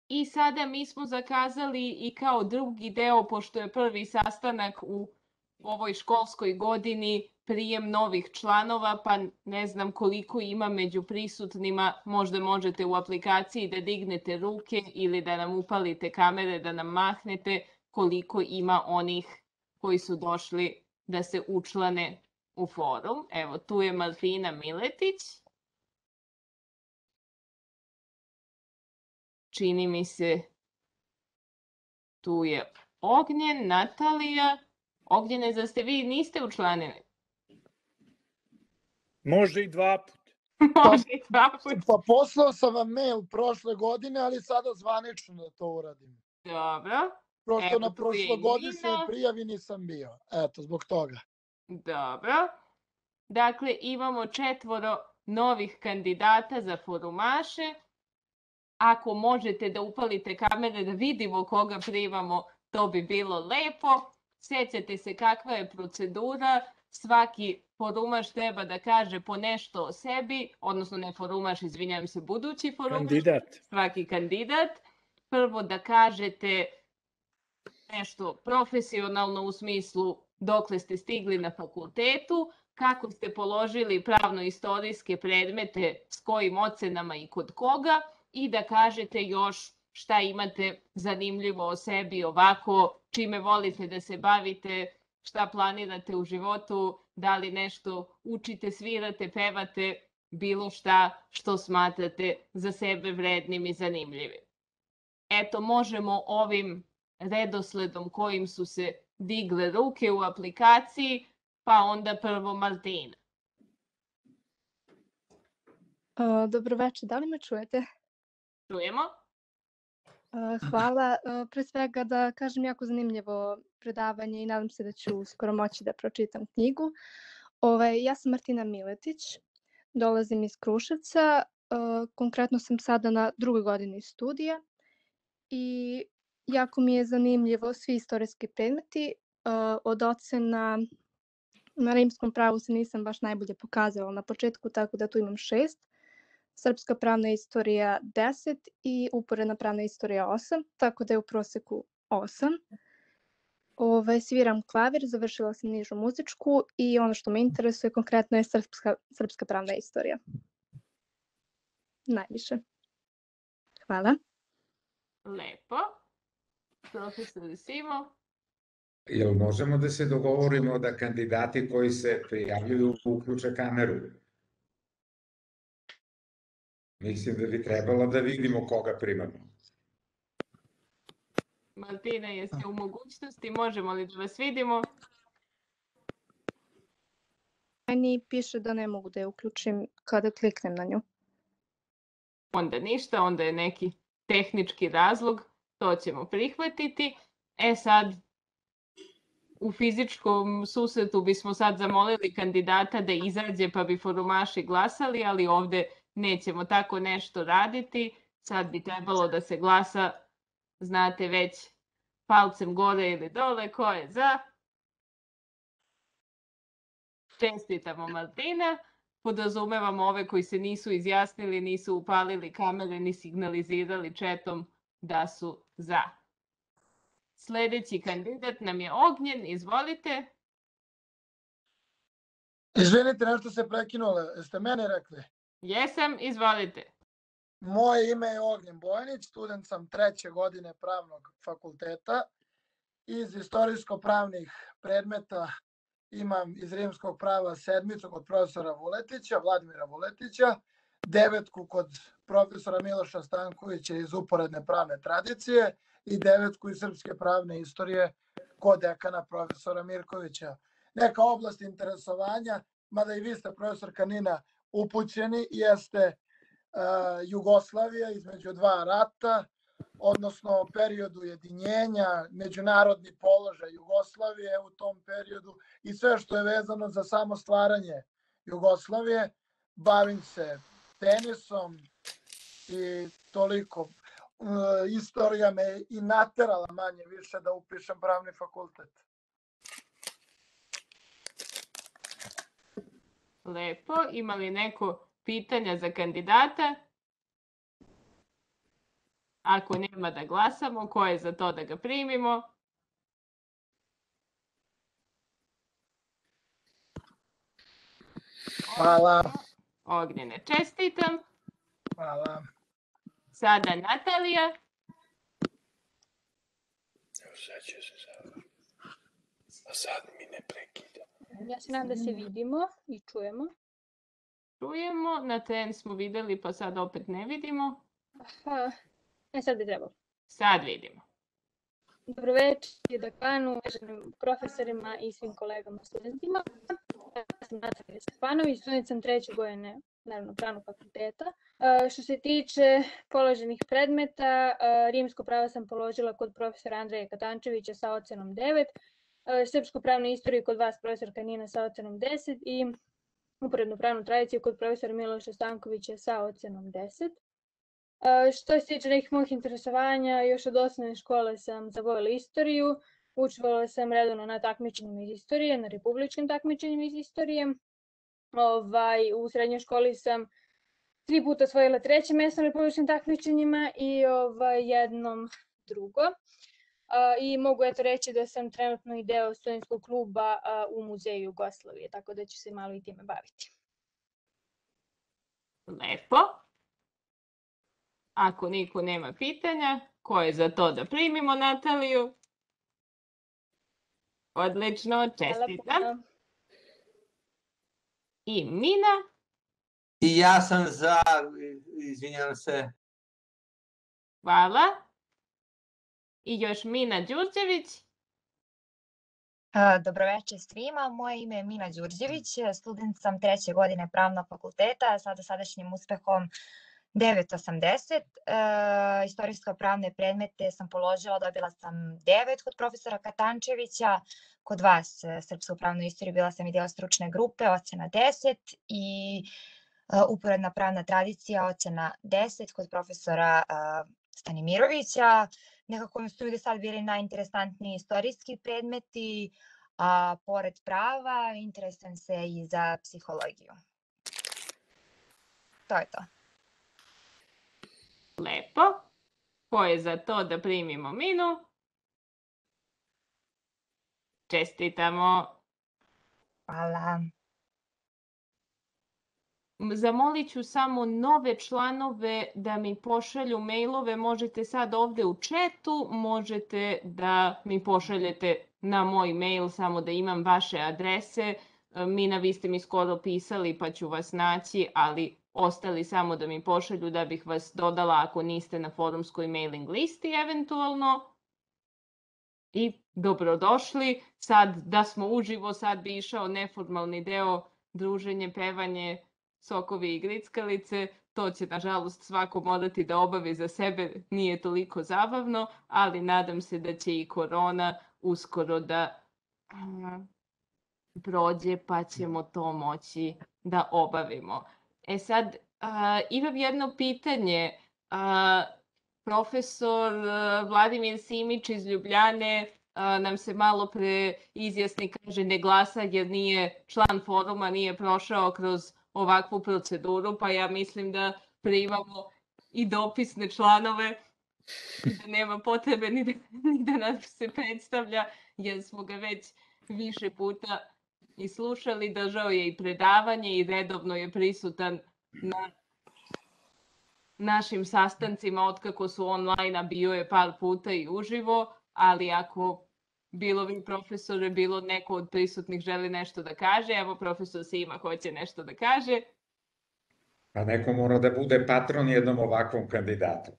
I sada mi smo zakazali i kao drugi deo, pošto je prvi sastanak u ovoj školskoj godini, prijem novih članova, pa ne znam koliko ima među prisutnima, možda možete u aplikaciji da dignete ruke ili da nam upalite kamere, da nam mahnete koliko ima onih koji su došli da se učlane u forum. Evo, tu je Martina Miletić. Čini mi se, tu je Ognjen, Natalija. Ognjene, zar ste vi niste učlanili? Može i 2 puta. Može i 2 puta. Pa poslao sam vam mail prošle godine, ali sada zvanično da to uradim. Dobro. Prosto na prošlogodišnjoj prijavi nisam bio. Eto, zbog toga. Dobro. Dakle, imamo 4 novih kandidata za forumaše. Ako možete da upalite kamere da vidimo koga primamo, to bi bilo lepo. Sjećate se kakva je procedura. Svaki forumaš treba da kaže po nešto o sebi, odnosno ne forumaš, izvinjam se, budući forumaš. Kandidat. Svaki kandidat. Prvo da kažete nešto profesionalno u smislu dokle ste stigli na fakultetu, kako ste položili pravno-istorijske predmete, s kojim ocenama i kod koga, i da kažete još šta imate zanimljivo o sebi ovako, čime volite da se bavite, šta planirate u životu, da li nešto učite, svirate, pevate, bilo šta što smatrate za sebe vrednim i zanimljivim. Eto, možemo ovim redosledom kojim su se digle ruke u aplikaciji, pa onda prvo Martina. Dobro večer, da li me čujete? Čujemo. Hvala. Pre svega da kažem, jako zanimljivo predavanje i nadam se da ću uskoro moći da pročitam knjigu. Ja sam Martina Miletić, dolazim iz Kruševca, konkretno sam sada na 2. godini studija i jako mi je zanimljivo svi istorijski predmeti. Od ocena na rimskom pravu se nisam baš najbolje pokazala na početku, tako da tu imam 6. Srpska pravna istorija 10 i uporedna pravna istorija 8, tako da je u proseku 8. Sviram klavir, završila sam nižu muzičku i ono što me interesuje konkretno je srpska pravna istorija. Najviše. Hvala. Lepo. Profesor Simo. Jel možemo da se dogovorimo da kandidati koji se prijavljuju uključe kameru? Mislim da bi trebalo da vidimo koga primamo. Martina, jeste u mogućnosti? Možemo li da vas vidimo? Meni piše da ne mogu da je uključim kada kliknem na nju. Onda ništa, onda je neki tehnički razlog, to ćemo prihvatiti. Sad, u fizičkom susretu bismo sad zamolili kandidata da izađe pa bi forumaši glasali, ali ovde nećemo tako nešto raditi. Sad bi trebalo da se glasa, znate već, palcem gore ili dole, ko je za. Čestitamo Martina. Podrazumevamo ove koji se nisu izjasnili, nisu upalili kamere, ni signalizirali četom da su za. Sledeći kandidat nam je Ognjen, izvolite. Izvinite, nešto se prekinulo, jeste mene rekli? Jesam, izvolite. Moje ime je Ognjen Bojanić, student sam 3. godine pravnog fakulteta. Iz istorijsko-pravnih predmeta imam iz rimskog prava 7 kod profesora Vuletića, Vladimira Vuletića, 9 kod profesora Miloša Stankovića iz uporedne pravne tradicije i 9 iz srpske pravne istorije kod dekana profesora Mirkovića. Neka oblast interesovanja, mada i vi ste, profesor Kanina, upućeni, jeste Jugoslavija između 2 rata, odnosno period ujedinjenja, međunarodni položaj Jugoslavije u tom periodu i sve što je vezano za samo stvaranje Jugoslavije. Bavim se tenisom i toliko. Istorija me i naterala manje više da upišem pravni fakultet. Lepo. Ima li neko pitanja za kandidata? Ako nema da glasamo, ko je za to da ga primimo? Hvala. Ognjene, čestitam. Hvala. Sada Natalija. Sad mi ne prekida. Ja se nadam da se vidimo i čujemo. Čujemo, na tren smo videli pa sad opet ne vidimo. Aha, sad bi trebalo. Sad vidimo. Dobroveče dekanu, uvaženim profesorima i svim kolegama studentima. Ja sam Natalija Stefanović, student sam 3. godine naravno Pravnog fakulteta. Što se tiče položenih predmeta, rimsko pravo sam položila kod profesora Andreja Katančevića sa ocenom 9, srpsku pravnu istoriju kod vas profesorka Nina sa ocenom 10 i uporednu pravnu tradiciju kod profesora Miloša Stankovića sa ocenom 10. Što se tiče nekih mojih interesovanja, još od osnovne škole sam zavoljela istoriju, učestvovala sam redovno na takmičenjima iz istorije, na republičkim takmičenjima iz istorije. U srednjoj školi sam 3 puta osvojila 3. mesto na republičkim takmičenjima i jednom drugo. I mogu reći da sam trenutno i deo studentskog kluba u Muzeju Jugoslavije, tako da ću se malo i time baviti. Lepo. Ako niko nema pitanja, ko je za to da primimo Nataliju? Odlično, čestitam. I Mina? I ja sam za, izvinjam se. Hvala. I još Mina Đurđević? Dobroveče svima, moje ime je Mina Đurđević, student sam 3. godine Pravnog fakulteta, sa dosadašnjim uspehom 9,80. Istorijsko-pravne predmete sam položila, dobila sam 9 kod profesora Katančevića, kod vas srpsku pravnu istoriju bila sam i deo stručne grupe, ocena 10 i uporedna pravna tradicija, ocena 10 kod profesora Stanimirovića. Nekako mi su do sad bili najinteresantniji istorijski predmeti, a pored prava interesujem se i za psihologiju. To je to. Lepo. Ko je za to da primimo Minu? Čestitamo. Hvala. Zamolit ću samo nove članove da mi pošalju mailove. Možete sad ovde u chatu, možete da mi pošaljete na moj mail, samo da imam vaše adrese. Mina, vi ste mi skoro pisali pa ću vas naći, ali ostali samo da mi pošalju da bih vas dodala ako niste na forumskoj mailing listi eventualno. I dobrodošli. Sad da smo uživo, sad bi išao neformalni deo, druženje, pevanje, sokovi i grickalice. To će nažalost svako morati da obavi za sebe, nije toliko zabavno, ali nadam se da će i korona uskoro da prođe pa ćemo to moći da obavimo. Sad, imam jedno pitanje. Profesor Vladimir Simić iz Ljubljane nam se malo pre izjasni, kaže ne glasa jer nije član foruma, nije prošao kroz ovakvu proceduru, pa ja mislim da primamo i dopisne članove, da nema potrebe ni da nam se predstavlja, jer smo ga već više puta i slušali, držao je i predavanje i redovno je prisutan na našim sastancima otkako su online, a bio je par puta i uživo, ali ako bilo vi profesore, bilo neko od prisutnih želi nešto da kaže, evo profesor Sima hoće nešto da kaže. Pa neko mora da bude patron jednom ovakvom kandidatu.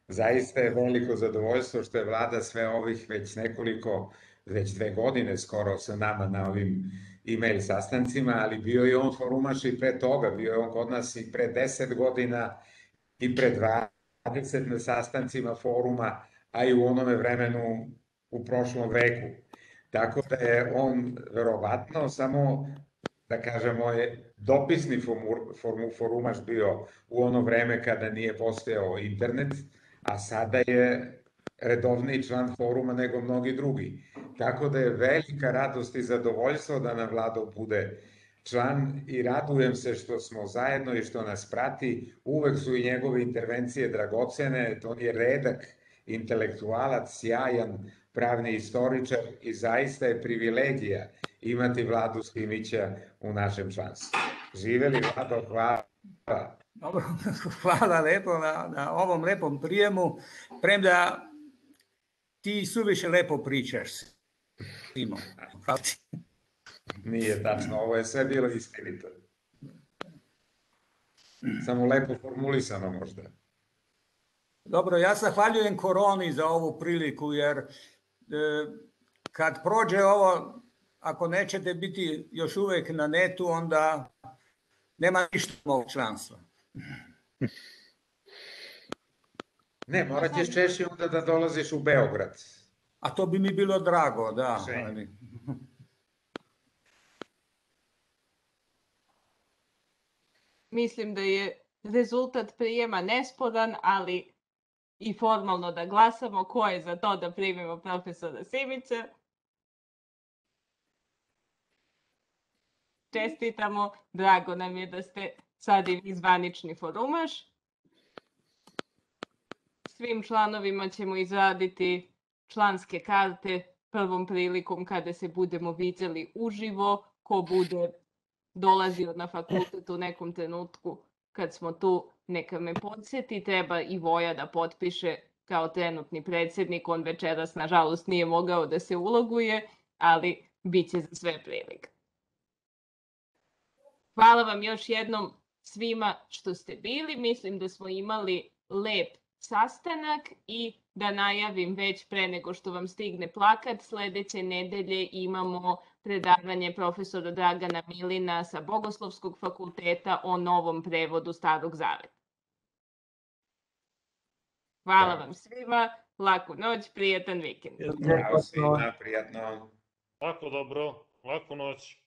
Zaista je veliko zadovoljstvo što je vlada sve ovih već 2 godine skoro sa nama na ovim e-mail sastancima, ali bio je on forumaš i pre toga, bio je on kod nas i pre 10 godina i pre 20 na sastancima foruma, a i u onome vremenu u prošlom veku. Tako da je on verovatno samo, da kažemo, je dopisni forumaš bio u ono vreme kada nije postojao internet, a sada je redovniji član foruma nego mnogi drugi. Tako da je velika radost i zadovoljstvo da nam Vlado bude član i radujem se što smo zajedno i što nas prati. Uvek su i njegove intervencije dragocene, on je redak intelektualac, sjajan pravni istoričar i zaista je privilegija imati Vladu Simića u našem članstvu. Živeli, Vlado, hvala. Dobro, hvala lepo na ovom lepom prijemu, premda ti suviše lepo pričaš, Simo. Hvala ti. Nije tačno, ovo je sve bilo istinito. Samo lepo formulisano možda. Dobro, ja zahvaljujem koroni za ovu priliku, jer kad prođe ovo, ako nećete biti još uvek na netu, onda nema ništa ovog članstva. Ne, morat ćeš češće onda da dolaziš u Beograd. A to bi mi bilo drago, da. Mislim da je rezultat prijema nesporan, ali i formalno da glasamo ko je za to da primimo profesora Simića. Čestitamo, drago nam je da ste sad i vi zvanični forumaš. Svim članovima ćemo izraditi članske karte prvom prilikom kada se budemo viđali uživo, ko bude dolazio na fakultet u nekom trenutku kad smo tu, neka me podsjeti, treba i Voja da potpiše kao trenutni predsjednik, on večeras nažalost nije mogao da se uloguje, ali bit će za sve prilike. Hvala vam još jednom svima što ste bili, mislim da smo imali lep sastanak i da najavim već pre nego što vam stigne plakat, sledeće nedelje imamo predavanje profesora Dragana Milina sa Bogoslovskog fakulteta o novom prevodu Starog zaveta. Hvala vam svima, laku noć, prijatan vikend. Zdravo svima, prijatno. Lako dobro, laku noć.